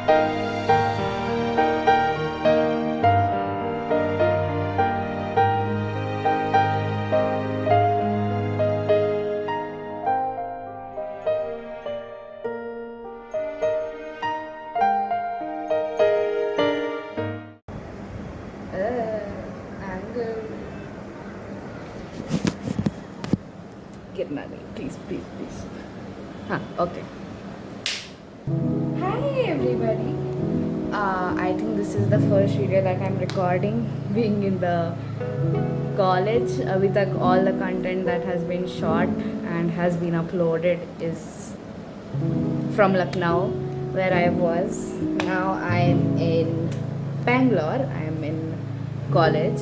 Angle. Get money, please, please, please. Okay. Hi everybody. I think this is the first video that I'm recording being in the college. Abhi tak all the content that has been shot and has been uploaded is from Lucknow, where I was. Now I'm in Bangalore. I'm in college,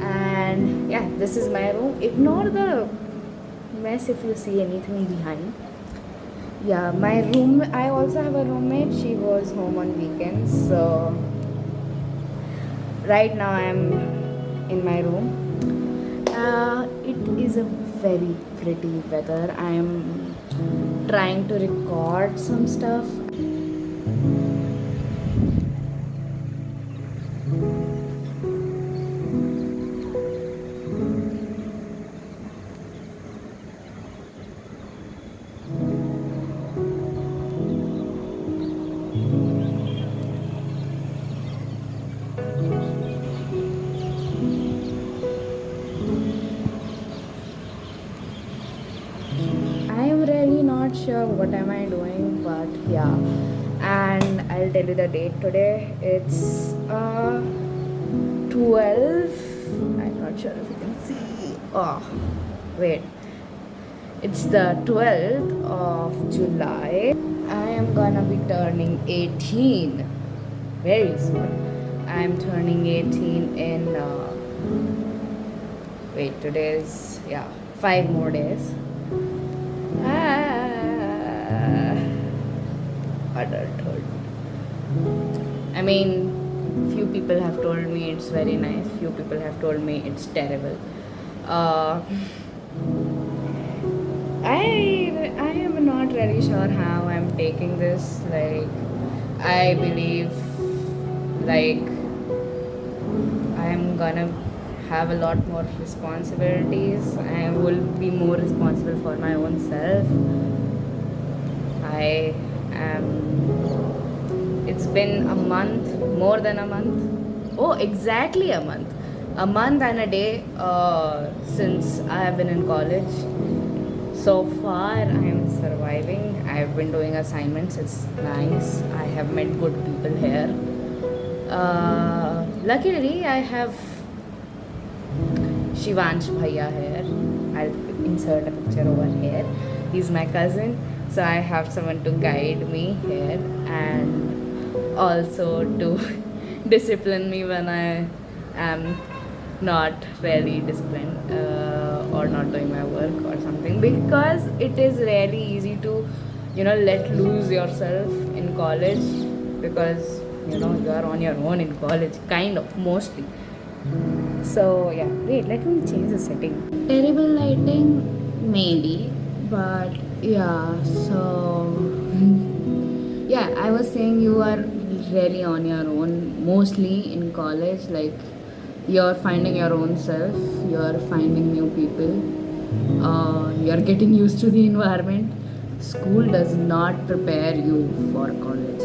and yeah, this is my room. Ignore the mess if you see anything behind. Yeah, my room. I also have a roommate. She goes home on weekends, so right now I'm in my room. It is a very pretty weather. I am trying to record some stuff. I am really not sure what am I doing, but yeah. And I'll tell you the date today. It's 12. I'm not sure if you can see. Oh, wait. It's the 12th of July. I am gonna be turning 18 very soon. I'm turning 18 in wait, today's 5 more days. Adulthood. I mean, few people have told me it's very nice. Few people have told me it's terrible. I am not really sure how I'm taking this. Like, I believe like I'm gonna have a lot more responsibilities. I will be more responsible for my own self. I am. It's been a month, more than a month. Oh, exactly a month. A month and a day since I have been in college. So far, I am surviving. I've been doing assignments. It's nice. I have met good people here. Luckily, I have Shivansh Bhaiya here. I'll insert a picture over here. He's my cousin. So I have someone to guide me here and also to discipline me when I am not really disciplined or not doing my work or something, because it is really easy to let loose yourself in college, because you are on your own in college, kind of, mostly. So yeah, wait, let me change the setting. Terrible lighting, maybe, but yeah. So yeah, I was saying you are really on your own, mostly in college. Like, you're finding your own self, you're finding new people, you're getting used to the environment. School does not prepare you for college.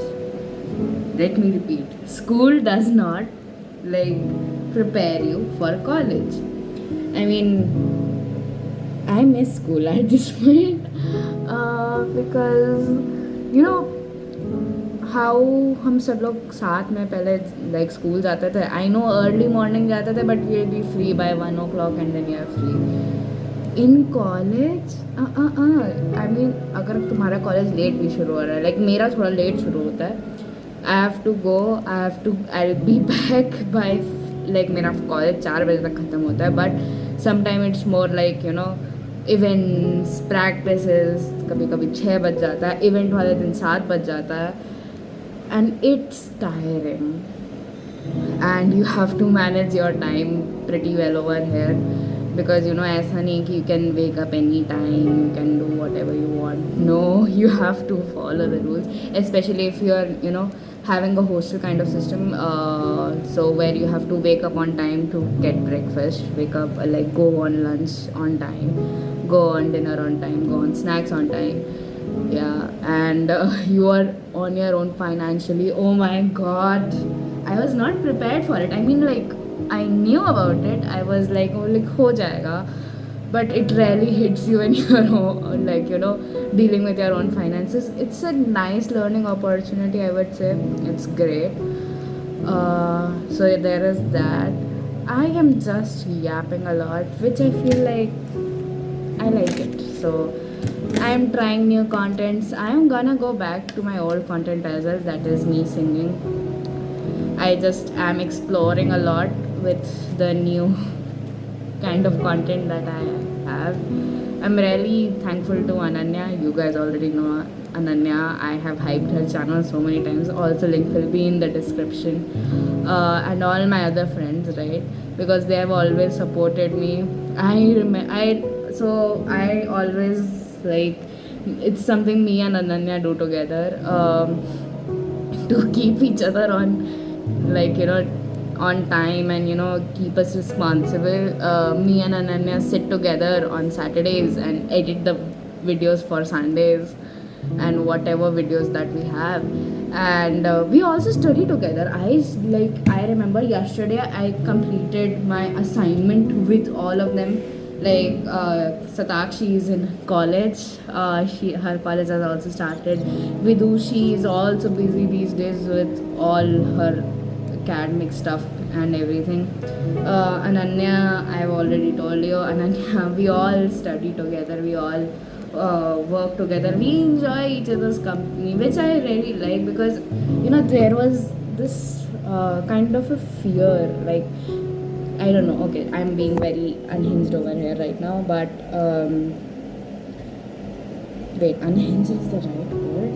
Let me repeat, school does not prepare you for college. I mean, I miss school at this point because how हम सब लोग साथ में पहले school जाते थे. I know early morning जाते थे, but we will be free by 1 o'clock and then you are free. In college I mean, अगर तुम्हारा कॉलेज लेट भी शुरू हो रहा है, मेरा थोड़ा लेट शुरू होता है. I have to go, I will be back by मेरा कॉलेज 4 बजे तक ख़त्म होता है. But sometime it's more events, practices, कभी कभी 6 बज जाता है. इवेंट वाले दिन 7 बज जाता है. And it's tiring, and you have to manage your time pretty well over here, because ऐसा नहीं कि you can wake up any time, you can do whatever you want. No, you have to follow the rules, especially if you are having a hostel kind of system, so where you have to wake up on time to get breakfast, wake up, like go on lunch on time, go on dinner on time, go on snacks on time. Yeah, and you are on your own financially. Oh my god, I was not prepared for it. I mean, like, I knew about it. I was like, oh, like ho jayega, but it really hits you when you're like, you know, dealing with your own finances. It's a nice learning opportunity, I would say. It's great. So there is that. I am just yapping a lot, which I feel like I like it. So I'm trying new contents. I'm gonna go back to my old content as well, that is me singing. I just am exploring a lot with the new kind of content that I have. I'm really thankful to Ananya. You guys already know Ananya. I have hyped her channel so many times. Also, link will be in the description. And all my other friends, right? Because they have always supported me. I always like, it's something me and Ananya do together, to keep each other on, like, you know, on time, and you know, keep us responsible. Me and Ananya sit together on Saturdays and edit the videos for Sundays and whatever videos that we have. And we also study together. I remember yesterday I completed my assignment with all of them. Like, Satakshi is in college. Her college has also started. Vidu, she is also busy these days with all her academic stuff and everything. Ananya, I've already told you, Ananya, we all study together, we all work together, we enjoy each other's company, which I really like, because you know, there was this kind of a fear, like, I don't know, okay, I'm being very unhinged over here right now, but wait, unhinged is the right word?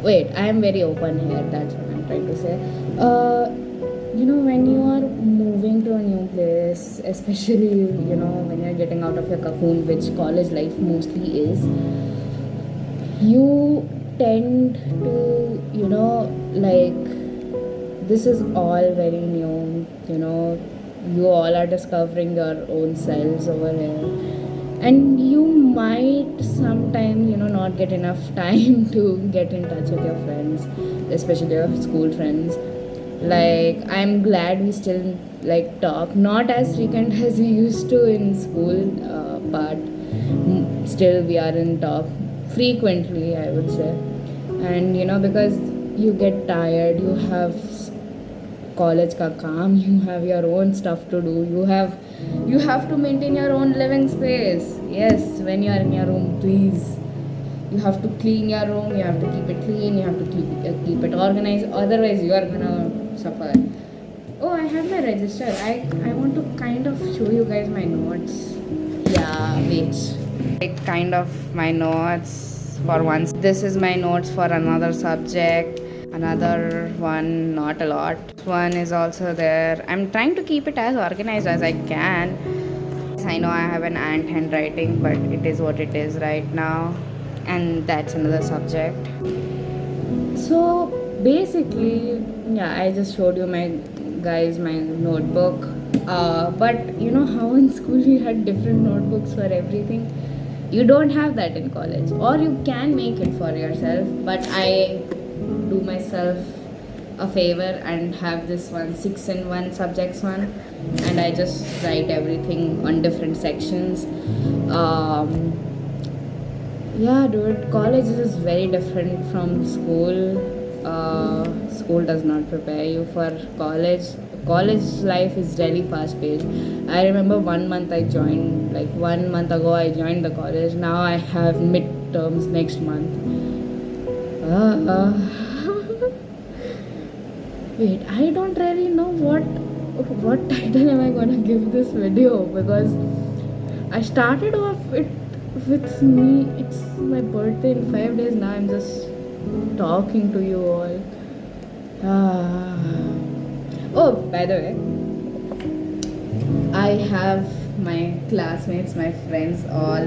Wait, I am very open here, that's what I'm trying to say. You know, when you are moving to a new place, especially, you know, when you're getting out of your cocoon, which college life mostly is, you tend to, you know, like, this is all very new, you know, you all are discovering your own selves over here, and you might sometime, you know, not get enough time to get in touch with your friends, especially your school friends. Like, I'm glad we still like talk, not as frequent as we used to in school, but still we are in talk frequently, I would say. And you know, because you get tired, you have college ka kaam, you have your own stuff to do, you have to maintain your own living space. Yes, when you are in your room, please, you have to clean your room, you have to keep it clean, you have to keep it organized, otherwise you are gonna suffer. Oh, I have my register. I want to kind of show you guys my notes. Yeah, wait, like, kind of my notes for once. This is my notes for another subject, another one, not a lot. This one is also there. I'm trying to keep it as organized as I can. I know I have an ant handwriting, but it is what it is right now, and that's another subject. So basically, yeah, I just showed you my notebook. But you know how in school we had different notebooks for everything. You don't have that in college, or you can make it for yourself. But I do myself a favor and have this one 6-in-1 subjects one, and I just write everything on different sections. Yeah, dude, college is very different from school. School does not prepare you for college. College life is really fast paced. I remember 1 month I joined, like 1 month ago I joined the college. Now I have midterms next month. Wait, I don't really know what title am I gonna give this video, because I started off it with me. It's my birthday in 5 days now. I'm just talking to you all. Oh, by the way, I have my classmates, my friends all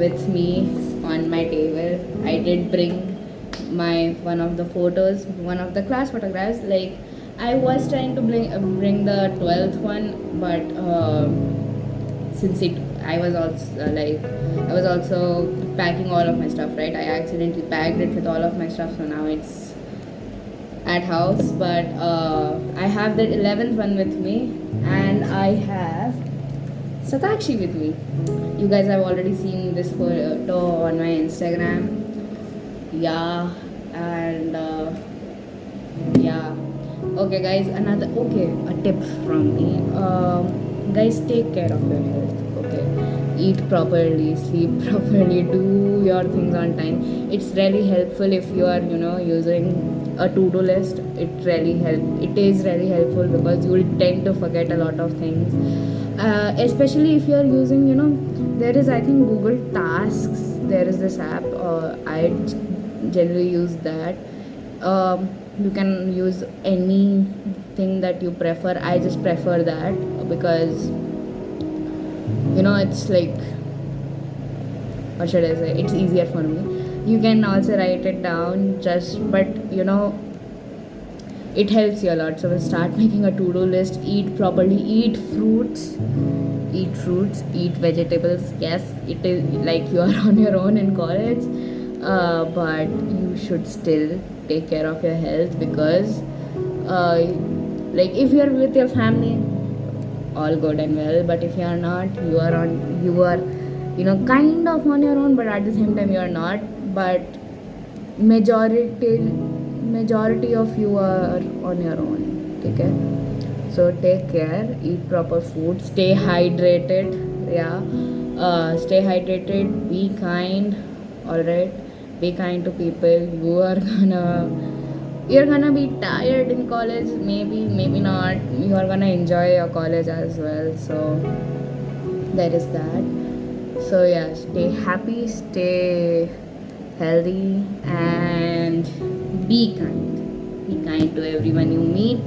with me on my table. I did bring my one of the photos, one of the class photographs. Like I was trying to bring the 12th one, but since I was also I was also packing all of my stuff, right? I accidentally packed it with all of my stuff, so now it's at house. But I have the 11th one with me, and I have Satakshi with me. You guys have already seen this photo on my Instagram. Yeah, and yeah. Okay, guys. A tip from me. Guys, take care of your health. Okay, eat properly, sleep properly, do your things on time. It's really helpful if you are, using a to-do list. It is really helpful because you will tend to forget a lot of things. Especially if you are using, there is, I think, Google Tasks. There is this app. I generally use that. You can use anything that you prefer. I just prefer that because it's like, what should I say, it's easier for me. You can also write it down, but it helps you a lot. So start making a to-do list. Eat properly, eat fruits, eat vegetables. Yes, it is like you are on your own in college, but you should still take care of your health because like if you are with your family, all good and well, but if you are not, you are kind of on your own, but at the same time you are not. But majority of you are on your own. Okay, so take care, eat proper food, stay hydrated. Yeah, stay hydrated, be kind. All right, be kind to people. You're gonna be tired in college, maybe not. You are gonna enjoy your college as well, so there is that. So yeah, stay happy, stay healthy, and be kind to everyone you meet.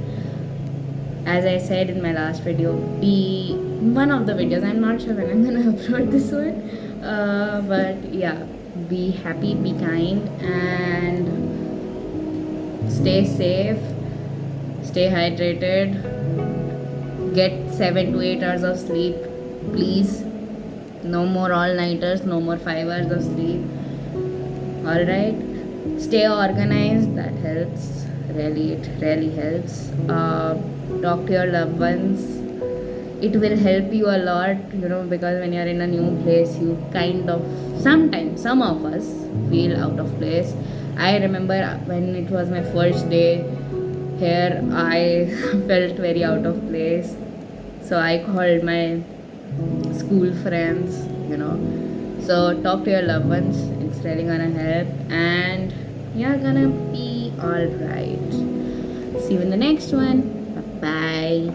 As I said in my last video, be one of the videos, I'm not sure when I'm gonna upload this one, but yeah, be happy, be kind, and stay safe, stay hydrated, get 7 to 8 hours of sleep, please. No more all-nighters, no more 5 hours of sleep. Alright, stay organized, that helps. It really helps. Talk to your loved ones. It will help you a lot, because when you're in a new place, you sometimes, some of us feel out of place. I remember when it was my first day here, I felt very out of place. So I called my school friends, So talk to your loved ones. It's really gonna help, and you're gonna be alright. See you in the next one. Bye bye.